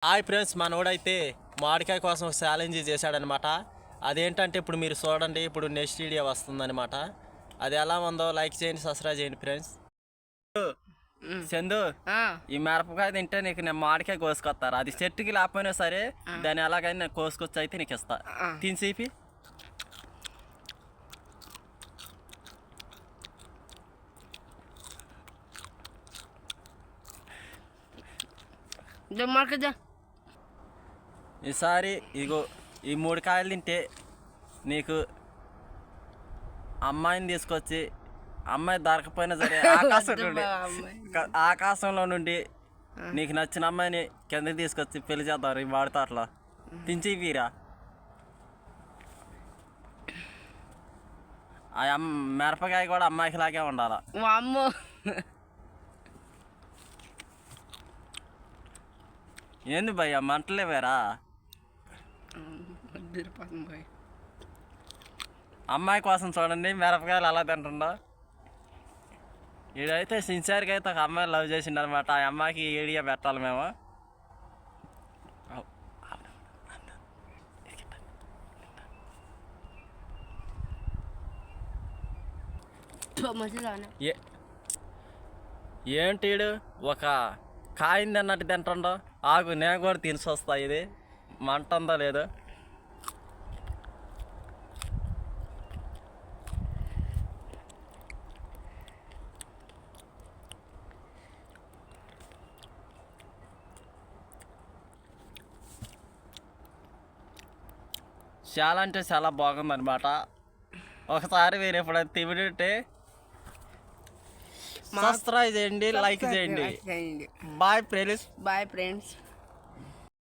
Hi friends, మనోడైతే మామిడికాయ కోసం ఒక ఛాలెంజ్ చేశాడనమాట. అదేంటంటే ఇప్పుడు మీరు చూడండి, ఇప్పుడు నెక్స్ట్ వీడియో వస్తుందన్నమాట. అది ఎలా ఉందో లైక్ చేయండి, సబ్స్క్రైబ్ చేయండి ఫ్రెండ్స్. చందు, ఈ మిరపకాయ తింటే నీకు నేను మామిడికాయ కోసుకొస్తారు. అది చెట్టుకి లేకపోయినా సరే దాన్ని ఎలాగైనా నేను కోసుకొచ్చి అయితే నీకు ఇస్తా. తినిసిపి ఈసారి ఇగో ఈ 3 కాయలు తింటే నీకు అమ్మాయిని తీసుకొచ్చి, అమ్మాయి దొరకపోయినా సరే ఆకాశంలో నుండి నీకు నచ్చిన అమ్మాయిని కిందకి తీసుకొచ్చి పెళ్లి చేద్దాం. ఈ వాడితో అట్లా తించి వీరా. ఆ మిరపకాయ కూడా అమ్మాయికి లాగే ఉండాల. ఏంది భయ్య మంటలేవేరా? అమ్మాయి కోసం చూడండి మిరపకాయలు అలా తింటుండో. ఈడైతే సిన్సియర్గా అయితే ఒక అమ్మాయి లవ్ చేసిండు అనమాట. ఆ అమ్మాయికి ఏడియా పెట్టాలి మేము. ఏంటి ఒక కాయింది అన్నట్టు తింటుండో. ఆగు, నేను కూడా తినిసి వస్తా. ఇది మంట ఉందో లేదో. చాలా అంటే చాలా బాగుందన్నమాట. ఒకసారి మీరు ఎప్పుడైతే తింటే సబ్స్క్రైబ్ చేయండి, లైక్ చేయండి. Bye friends.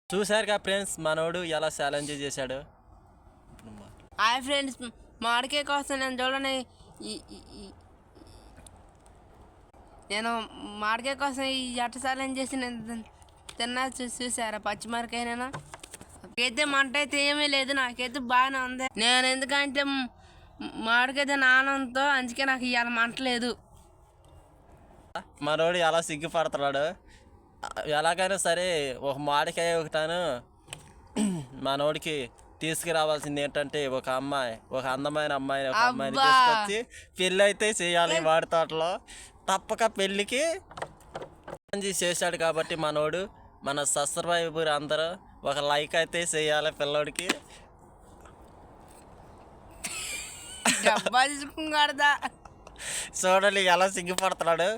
చూసారుగా ఫ్రెండ్స్, మనోడు ఎలా ఛాలెంజ్ చేశాడు. హాయ్ ఫ్రెండ్స్, మామిడికాయ కోసం నేను చూడండి, నేను మామిడికాయ కోసం ఈ ఎట్ట ఛాలెంజ్ చేసి నేను తిన్నా చూసారా? పచ్చిమిరకాయ నాకైతే మంట అయితే ఏమీ లేదు, నాకైతే బాగానే ఉంది. నేను ఎందుకంటే మామిడికైతే నానంతో, అందుకే నాకు ఇవాళ మంట లేదు. మనోడు ఎలా సిగ్గుపడుతున్నాడు. ఎలాగైనా సరే ఒక మామిడికాయ ఒకటాను మనోడికి తీసుకురావాల్సింది ఏంటంటే ఒక అందమైన అమ్మాయిని తీసుకొచ్చి పెళ్ళి అయితే చేయాలి. వాడి తోటలో తప్పక పెళ్ళికి చేశాడు కాబట్టి మనోడు, మన సబ్స్క్రైబర్ అందరూ ఒక లైక్ అయితే చేయాలి పిల్లోడికి. చూడండి ఎలా సిగ్గుపడుతున్నాడు.